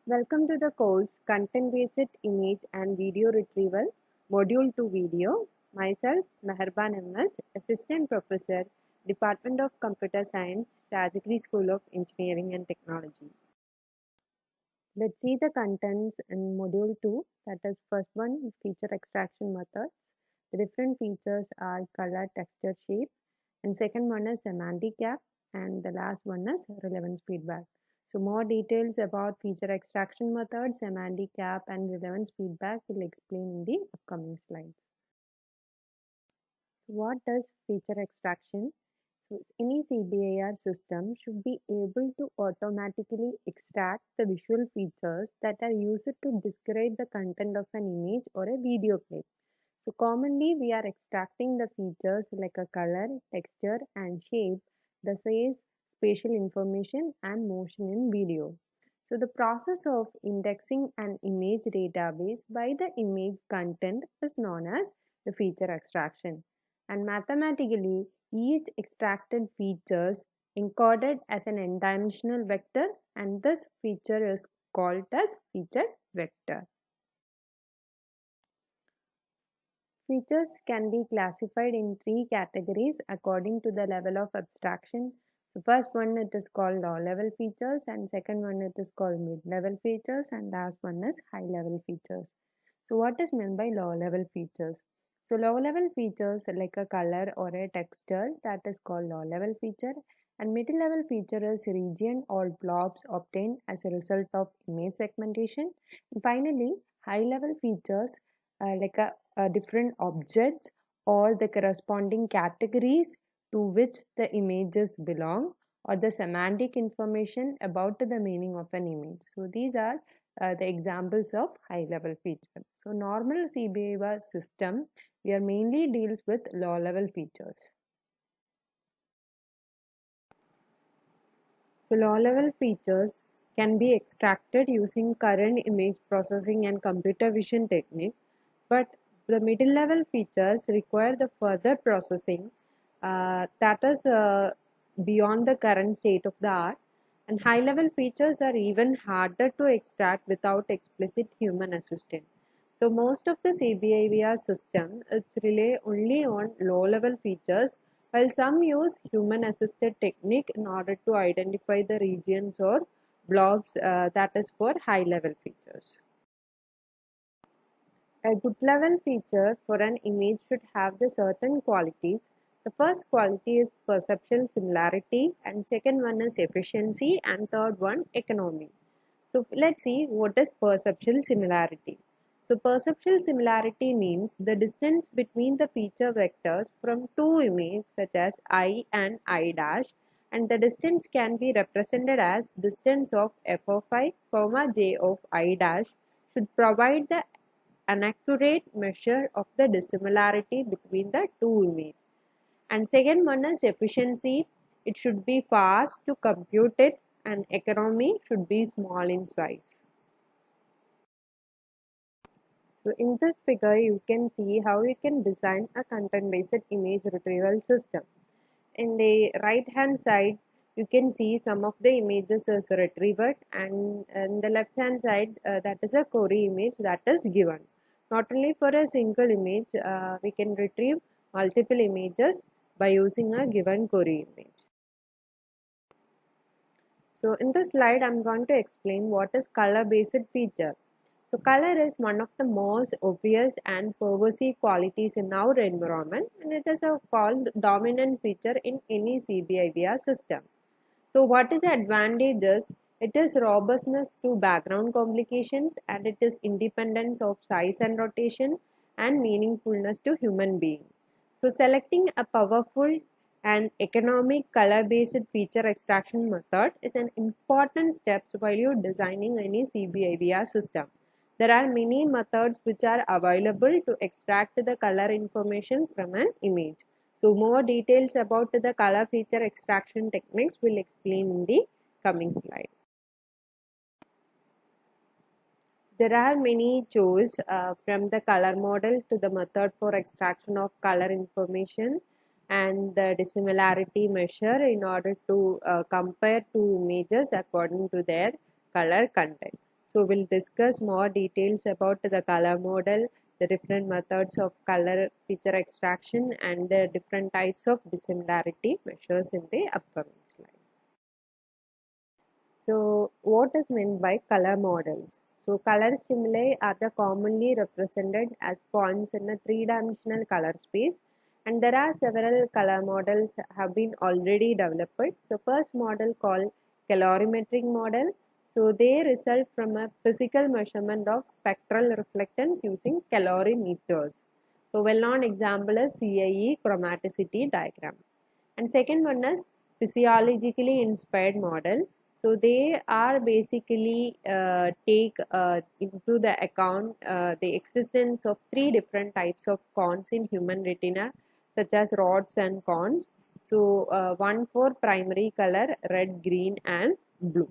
Welcome to the course Content-Based Image and Video Retrieval, Module 2 Video. Myself, Meherban MS, Assistant Professor, Department of Computer Science, Rajagiri School of Engineering and Technology. Let's see the contents in Module 2. That is, first one, feature extraction methods. The different features are color, texture, shape. And second one is semantic gap. And the last one is relevance feedback. So more details about feature extraction methods, semantic gap, and relevance feedback will explain in the upcoming slides. What does feature extraction? So any CBAR system should be able to automatically extract the visual features that are used to describe the content of an image or a video clip. So commonly we are extracting the features like a color, texture and shape, the size, spatial information and motion in video. So the process of indexing an image database by the image content is known as the feature extraction. And mathematically, each extracted features encoded as an n-dimensional vector, and this feature is called as feature vector. Features can be classified in three categories according to the level of abstraction. So first one it is called low level features, and second one it is called mid level features, and last one is high level features. So what is meant by low level features? So low level features like a color or a texture, that is called low level feature, and mid level feature is region or blobs obtained as a result of image segmentation. And finally, high level features like a different objects or the corresponding categories to which the images belong, or the semantic information about the meaning of an image. So these are the examples of high level feature. So normal CBAR system, we are mainly deals with low level features. So low level features can be extracted using current image processing and computer vision technique, but the middle level features require the further processing that is beyond the current state of the art, and high level features are even harder to extract without explicit human assistance. So most of the CBAVR system it's rely only on low level features, while some use human assisted technique in order to identify the regions or blobs that is for high level features. A good level feature for an image should have the certain qualities. The first quality is perceptual similarity, and second one is efficiency, and third one economy. So let's see what is perceptual similarity. So perceptual similarity means the distance between the feature vectors from two images such as I and I dash, and the distance can be represented as distance of f of I, j of I dash should provide an accurate measure of the dissimilarity between the two images. And second one is efficiency. It should be fast to compute it, and economy should be small in size. So in this figure you can see how you can design a content-based image retrieval system. In the right hand side you can see some of the images as retrieved, and in the left hand side that is a query image that is given. Not only for a single image, we can retrieve multiple images by using a given query image. So in this slide I am going to explain what is color based feature. So color is one of the most obvious and pervasive qualities in our environment, and it is a called dominant feature in any CBIVR system. So what is the advantages? It is robustness to background complications, and it is independence of size and rotation, and meaningfulness to human being. So selecting a powerful and economic color-based feature extraction method is an important step while you're designing any CBIVR system. There are many methods which are available to extract the color information from an image. So more details about the color feature extraction techniques will explain in the coming slide. There are many choices from the color model to the method for extraction of color information and the dissimilarity measure in order to compare two images according to their color content. So we'll discuss more details about the color model, the different methods of color feature extraction, and the different types of dissimilarity measures in the upcoming slides. So what is meant by color models? So color stimuli are the commonly represented as points in a three-dimensional color space, and there are several color models have been already developed. So first model called calorimetric model. So they result from a physical measurement of spectral reflectance using calorimeters. So well-known example is CIE chromaticity diagram. And second one is physiologically inspired model. So they are basically take into the account the existence of three different types of cones in human retina, such as rods and cones. So one for primary color, red, green, and blue.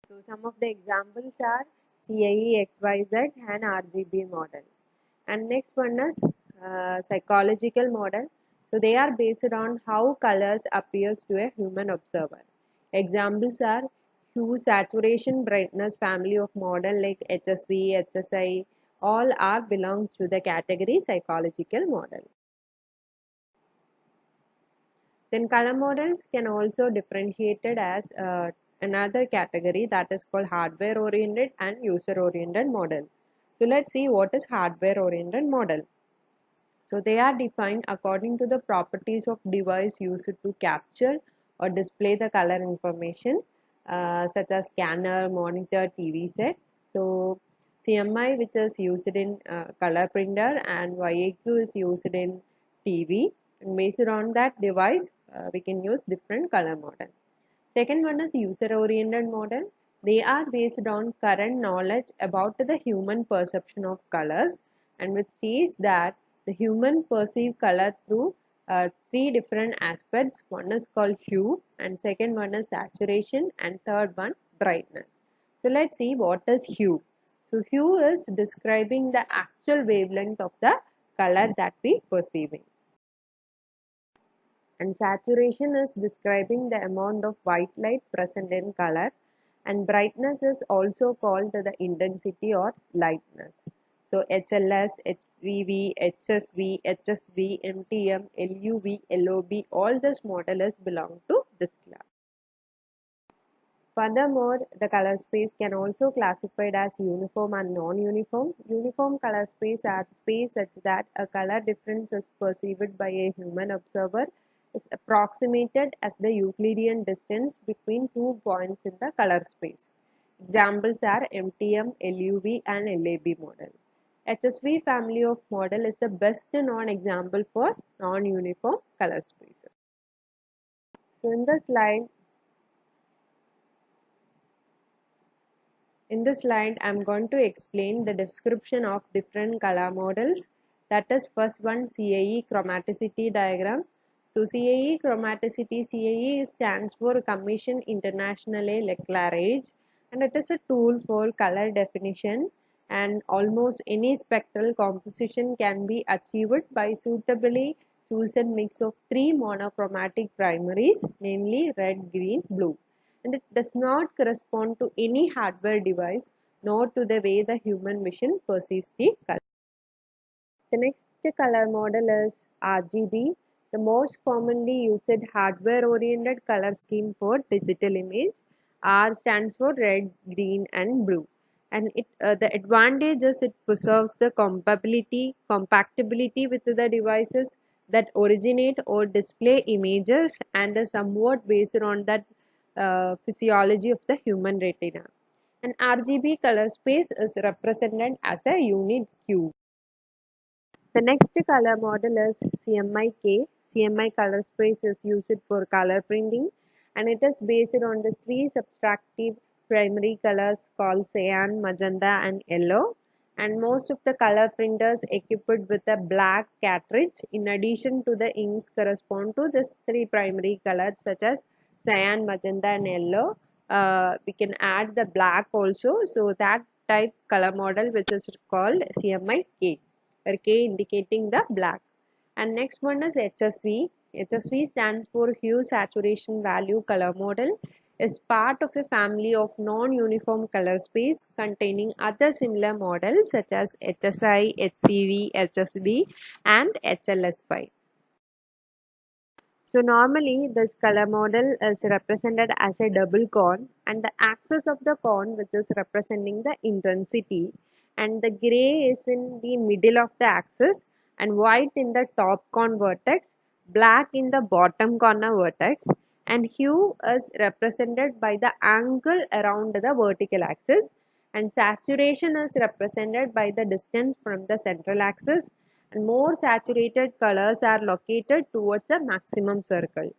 So some of the examples are CIE XYZ and RGB model. And next one is psychological model. So they are based on how colors appears to a human observer. Examples are hue, saturation, brightness family of model like HSV, HSI, all are belongs to the category psychological model. Then color models can also differentiated as another category that is called hardware oriented and user oriented model. So let's see what is hardware oriented model. So they are defined according to the properties of device used to capture or display the color information such as scanner, monitor, TV set. So CMI, which is used in color printer, and YAQ is used in TV, and based on that device we can use different color model. Second one is user oriented model. They are based on current knowledge about the human perception of colors, and which says that the human perceive color through three different aspects. One is called hue, and second one is saturation, and third one brightness. So let's see what is hue. So hue is describing the actual wavelength of the color that we perceiving. And saturation is describing the amount of white light present in color, and brightness is also called the intensity or lightness. So HLS, HCV, HSV, HSV, MTM, LUV, LOB, all this models belong to this class. Furthermore, the color space can also classified as uniform and non-uniform. Uniform color space are space such that a color difference is perceived by a human observer is approximated as the Euclidean distance between 2 points in the color space. Examples are MTM, LUV, and LAB model. HSV family of model is the best known example for non-uniform color spaces. So in this slide, I am going to explain the description of different color models. That is first one, CIE chromaticity diagram. So CIE chromaticity, CIE stands for Commission Internationale Leclerage, and it is a tool for color definition, and almost any spectral composition can be achieved by suitably chosen mix of three monochromatic primaries, namely red, green, blue. And it does not correspond to any hardware device nor to the way the human vision perceives the color. The next color model is RGB, the most commonly used hardware-oriented color scheme for digital image. R stands for red, green, and blue. And the advantage is it preserves the compatibility with the devices that originate or display images and is somewhat based on that physiology of the human retina. And RGB color space is represented as a unit cube. The next color model is CMYK. CMY color space is used for color printing, and it is based on the three subtractive primary colors called cyan, magenta, and yellow. And most of the color printers equipped with a black cartridge in addition to the inks correspond to these three primary colors such as cyan, magenta, and yellow. We can add the black also, so that type color model which is called CMYK, where K indicating the black. And next one is HSV. HSV stands for hue saturation value color model. is part of a family of non-uniform color space containing other similar models such as HSI, HCV, HSB and HLSY. So normally this color model is represented as a double cone, and the axis of the cone which is representing the intensity, and the gray is in the middle of the axis and white in the top cone vertex, black in the bottom corner vertex, and hue is represented by the angle around the vertical axis, and saturation is represented by the distance from the central axis, and more saturated colors are located towards the maximum circle,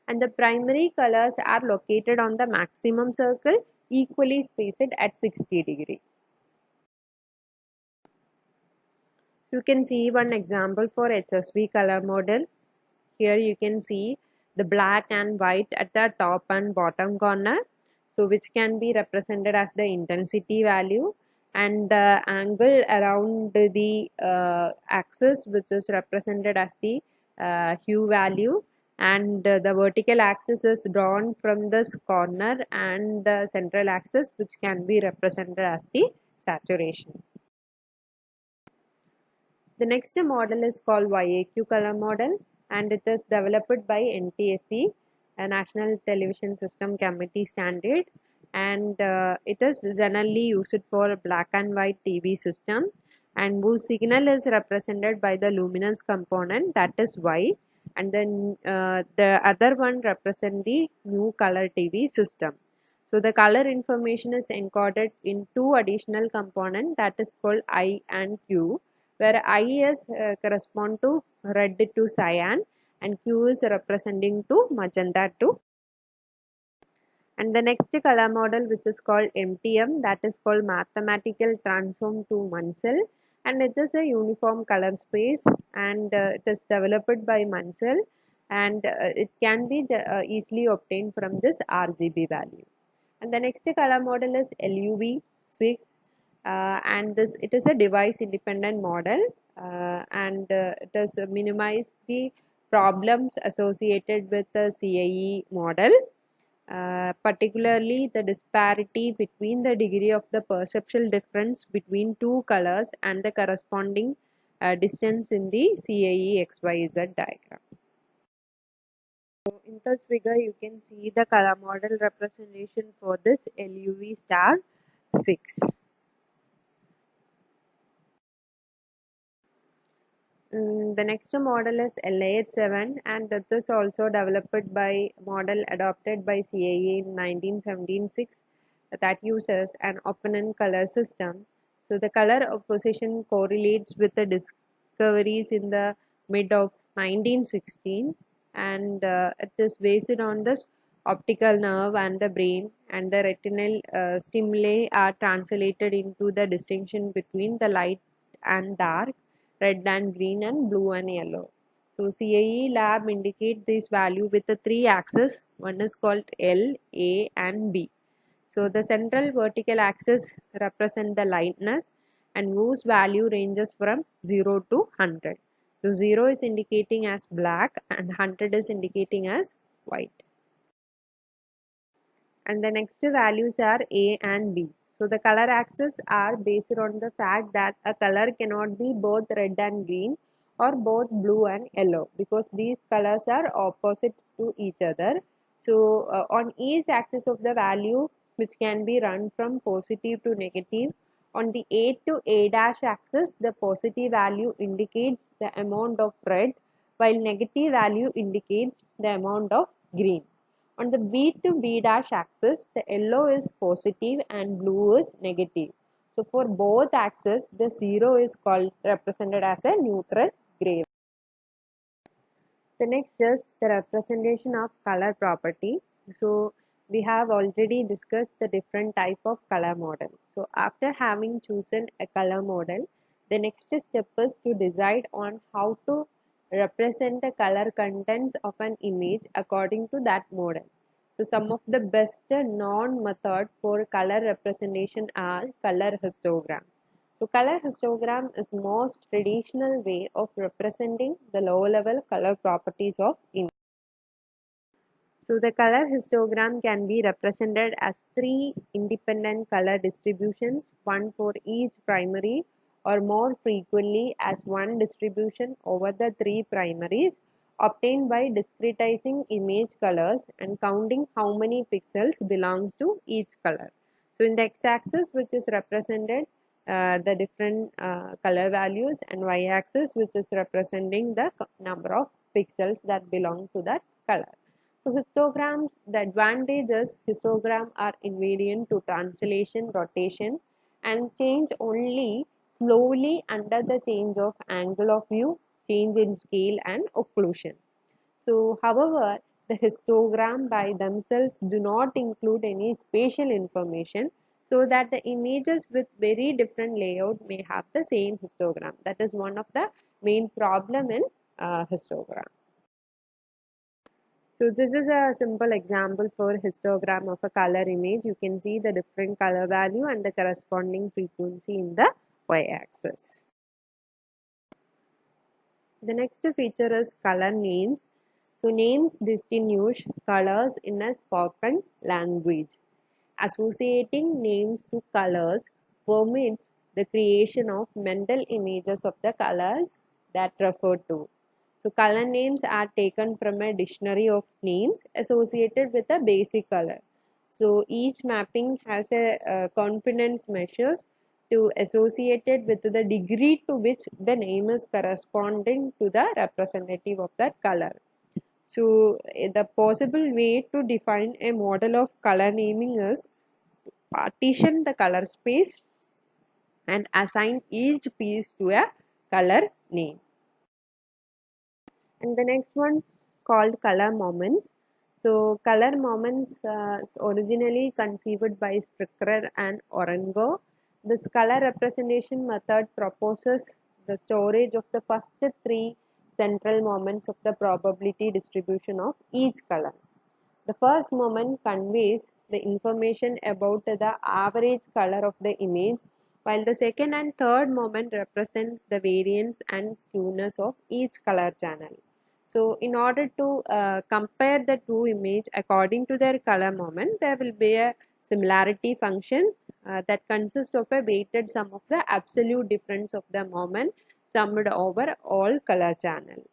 and the primary colors are located on the maximum circle equally spaced at 60 degree. You can see one example for HSV color model. Here you can see the black and white at the top and bottom corner, so which can be represented as the intensity value, and the angle around the axis which is represented as the hue value, and the vertical axis is drawn from this corner, and the central axis which can be represented as the saturation. The next model is called YAQ color model, and it is developed by NTSC, a National Television System Committee standard, and it is generally used for black and white TV system, and whose signal is represented by the luminance component, that is Y, and then the other one represent the new color TV system. So the color information is encoded in two additional components, that is called I and Q, where I is correspond to red to cyan and Q is representing to magenta to. And the next color model which is called MTM, that is called mathematical transform to Munsell, and it is a uniform color space, and it is developed by Munsell, and it can be easily obtained from this RGB value. And the next color model is LUV6, and this it is a device independent model, and it does minimize the problems associated with the CIE model, particularly the disparity between the degree of the perceptual difference between two colors and the corresponding distance in the CIE XYZ diagram. So in this figure you can see the color model representation for this LUV star 6. The next model is LAH7, and that is also developed by model adopted by CIE in 1976 that uses an opponent color system. So the color opposition correlates with the discoveries in the mid of 1916, and it is based on this optical nerve and the brain, and the retinal stimuli are translated into the distinction between the light and dark, red and green, and blue and yellow. So CIE lab indicate this value with the three axes. One is called L, A and B. So the central vertical axis represent the lightness, and whose value ranges from 0 to 100. So 0 is indicating as black and 100 is indicating as white. And the next values are A and B. So the color axes are based on the fact that a color cannot be both red and green or both blue and yellow, because these colors are opposite to each other. So on each axis of the value, which can be run from positive to negative, on the A to A dash axis, the positive value indicates the amount of red, while negative value indicates the amount of green. On the B to B dash axis, the yellow is positive and blue is negative. So for both axes, the 0 is called represented as a neutral gray. The next is the representation of color property. So we have already discussed the different type of color model. So after having chosen a color model, the next step is to decide on how to represent the color contents of an image according to that model. So some of the best known method for color representation are color histogram. So color histogram is most traditional way of representing the low level color properties of image. So the color histogram can be represented as three independent color distributions, one for each primary, or more frequently as one distribution over the three primaries, obtained by discretizing image colors and counting how many pixels belongs to each color. So in the x-axis, which is represented the different color values, and y-axis, which is representing the number of pixels that belong to that color. So histograms, the advantage is histogram are invariant to translation, rotation, and change only slowly under the change of angle of view, change in scale and occlusion. So however, the histogram by themselves do not include any spatial information, so that the images with very different layout may have the same histogram. That is one of the main problem in histogram. So this is a simple example for histogram of a color image. You can see the different color value and the corresponding frequency in the y-axis. The next feature is color names. So names distinguish colors in a spoken language. Associating names to colors permits the creation of mental images of the colors that refer to. So color names are taken from a dictionary of names associated with a basic color. So each mapping has a confidence measures to associated with the degree to which the name is corresponding to the representative of that color. So the possible way to define a model of color naming is partition the color space and assign each piece to a color name. And the next one called color moments. So color moments is originally conceived by Stricker and Orengo. This color representation method proposes the storage of the first three central moments of the probability distribution of each color. The first moment conveys the information about the average color of the image, while the second and third moment represents the variance and skewness of each color channel. So in order to compare the two images according to their color moment, there will be a similarity function that consists of a weighted sum of the absolute difference of the moment summed over all color channel.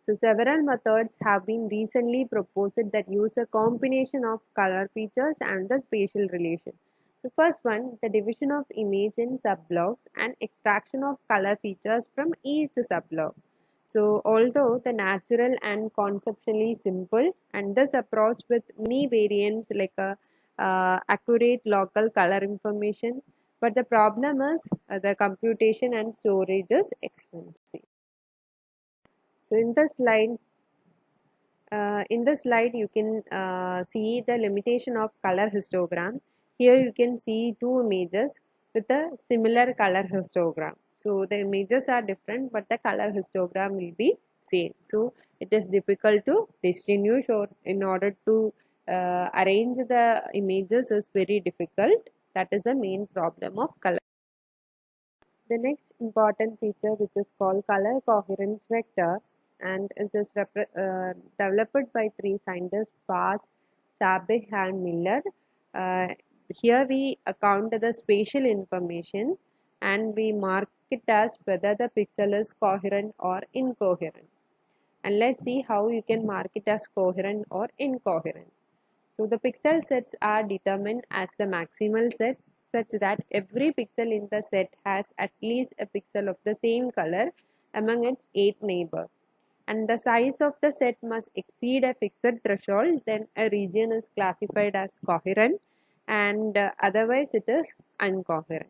So several methods have been recently proposed that use a combination of color features and the spatial relation. So first one, the division of image in subblocks and extraction of color features from each subblock. So although the natural and conceptually simple, and this approach with many variants like a accurate local color information, but the problem is the computation and storage is expensive. So in the slide you can see the limitation of color histogram. Here you can see two images with a similar color histogram. So the images are different, but the color histogram will be same. So it is difficult to distinguish, or in order to arrange the images is very difficult. That is the main problem of color. The next important feature, which is called color coherence vector, and it is developed by three scientists, Bass, Sabich and Miller. Here we account the spatial information and we mark it as whether the pixel is coherent or incoherent. And let's see how you can mark it as coherent or incoherent. So the pixel sets are determined as the maximal set, such that every pixel in the set has at least a pixel of the same color among its 8 neighbors. And the size of the set must exceed a fixed threshold, then a region is classified as coherent, and otherwise it is incoherent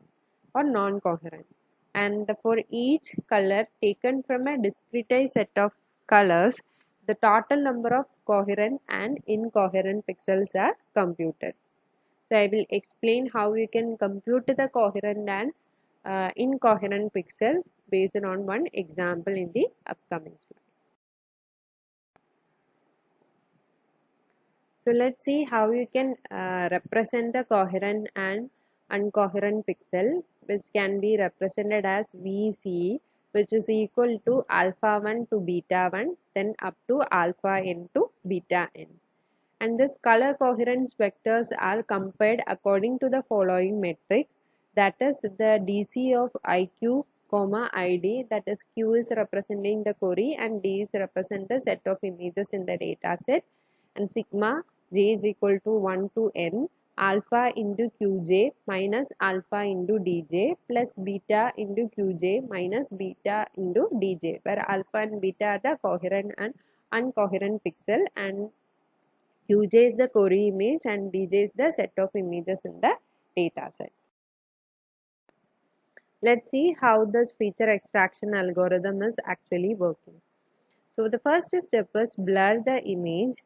or non-coherent. And for each color taken from a discrete set of colors, the total number of coherent and incoherent pixels are computed. So I will explain how you can compute the coherent and incoherent pixel based on one example in the upcoming slide. So let's see how you can represent the coherent and uncoherent pixel, which can be represented as VC, which is equal to alpha 1 to beta 1, then up to alpha n to beta n. And this color coherence vectors are compared according to the following metric, that is the DC of IQ comma ID, that is Q is representing the query and D is represent the set of images in the data set, and sigma j is equal to 1 to n alpha into Qj minus alpha into Dj plus beta into Qj minus beta into Dj, where alpha and beta are the coherent and uncoherent pixel, and Qj is the query image and Dj is the set of images in the data set. Let's see how this feature extraction algorithm is actually working. So the first step is blur the image,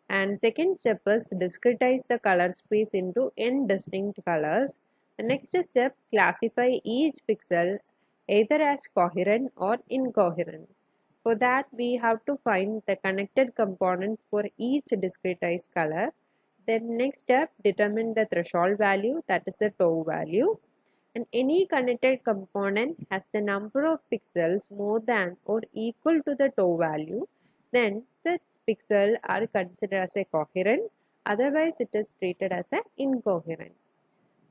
and second step is discretize the color space into n distinct colors. The next step, classify each pixel either as coherent or incoherent. For that, we have to find the connected components for each discretized color. Then next step, determine the threshold value, that is the tau value. And any connected component has the number of pixels more than or equal to the tau value, then the pixel are considered as a coherent, otherwise it is treated as an incoherent.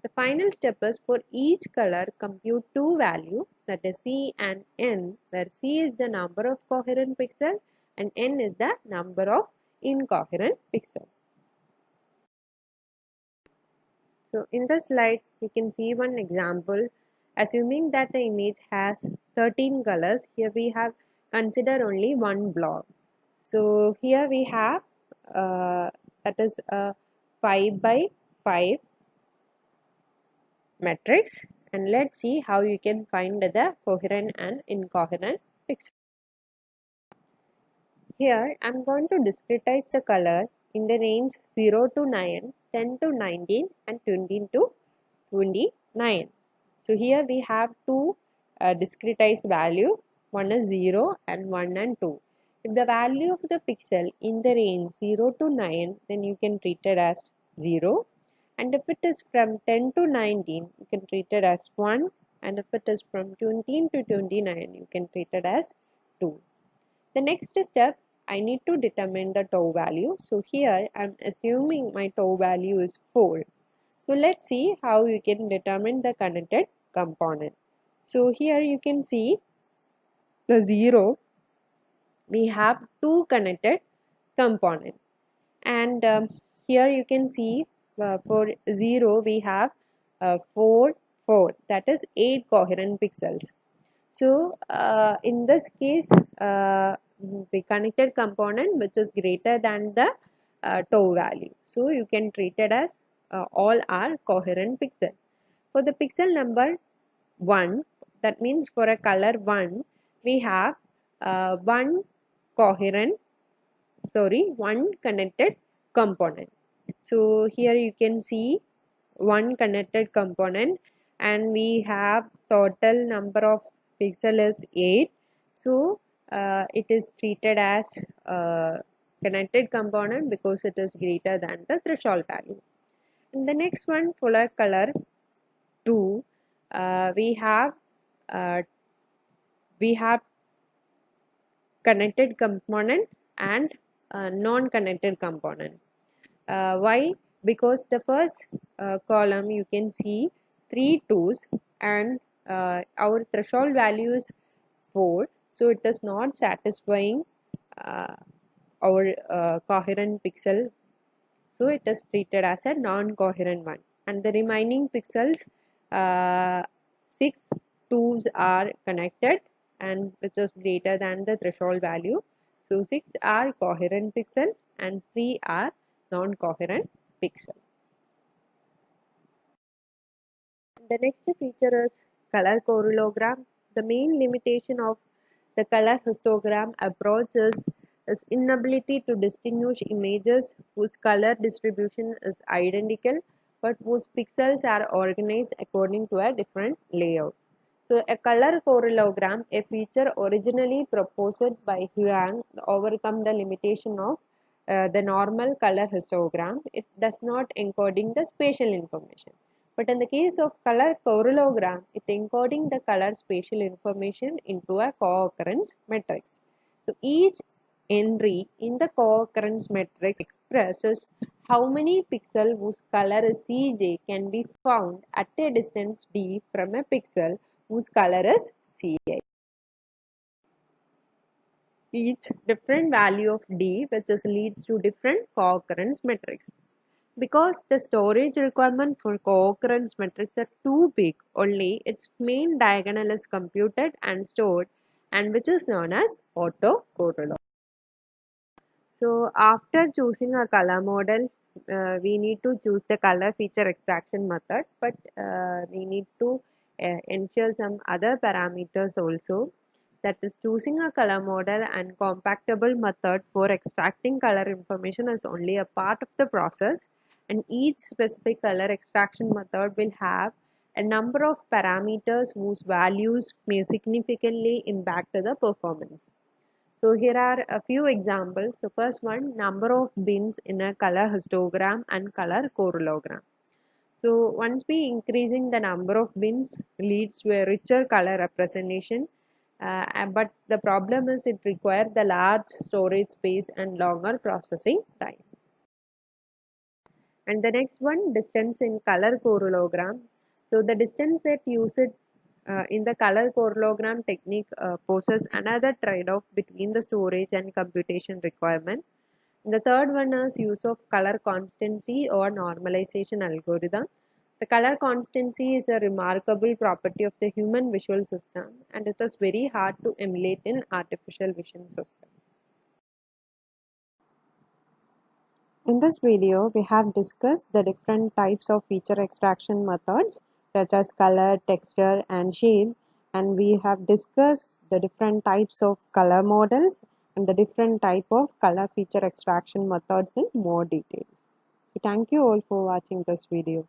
The final step is for each color compute two values, that is C and N, where C is the number of coherent pixel and N is the number of incoherent pixel. So in the slide you can see one example. Assuming that the image has 13 colors, here we have consider only one block. So here we have that is a 5 by 5 matrix, and let's see how you can find the coherent and incoherent pixel. Here I am going to discretize the color in the range 0 to 9, 10 to 19 and 20 to 29. So here we have two discretized value, one is 0 and 1 and 2. If the value of the pixel in the range 0 to 9, then you can treat it as 0, and if it is from 10 to 19, you can treat it as 1, and if it is from 20 to 29, you can treat it as 2. The next step, I need to determine the tau value. So here I am assuming my tau value is 4. So let's see how you can determine the connected component. So here you can see the 0, we have two connected components, and here you can see for 0 we have 4, 4, that is 8 coherent pixels. So in this case the connected component which is greater than the tau value, so you can treat it as all are coherent pixel. For the pixel number 1, that means for a color 1 we have one connected component. So here you can see one connected component, and we have total number of pixel is 8. So it is treated as connected component because it is greater than the threshold value. And the next one, for color 2, we have connected component and non-connected component. Why? Because the first column you can see 3 2's, and our threshold value is 4, so it is not satisfying our coherent pixel, so it is treated as a non-coherent one. And the remaining pixels, 6 2's are connected and which is greater than the threshold value, so 6 are coherent pixel and 3 are non-coherent pixel. The next feature is color correlogram. The main limitation of the color histogram approach is inability to distinguish images whose color distribution is identical but whose pixels are organized according to a different layout. So a color correlogram, a feature originally proposed by Huang, overcome the limitation of the normal color histogram. It does not encoding the spatial information. But in the case of color correlogram, it encoding the color spatial information into a co-occurrence matrix. So each entry in the co-occurrence matrix expresses how many pixels whose color is Cj can be found at a distance d from a pixel whose color is Ci. Each different value of d which leads to different co-occurrence matrix. Because the storage requirement for co-occurrence matrix are too big, only its main diagonal is computed and stored, and which is known as autocorrelation. So after choosing a color model, we need to choose the color feature extraction method, but we need to ensure some other parameters also. That is, choosing a color model and compactable method for extracting color information is only a part of the process, and each specific color extraction method will have a number of parameters whose values may significantly impact the performance. So here are a few examples. So first one, number of bins in a color histogram and color correlogram. So once we increasing the number of bins leads to a richer color representation, but the problem is it requires the large storage space and longer processing time. And the next one, distance in color correlogram. So the distance that used in the color correlogram technique poses another trade-off between the storage and computation requirement. The third one is use of color constancy or normalization algorithm. The color constancy is a remarkable property of the human visual system, and it is very hard to emulate in artificial vision system. In this video, we have discussed the different types of feature extraction methods such as color, texture, and shape, and we have discussed the different types of color models and the different type of color feature extraction methods in more details. So thank you all for watching this video.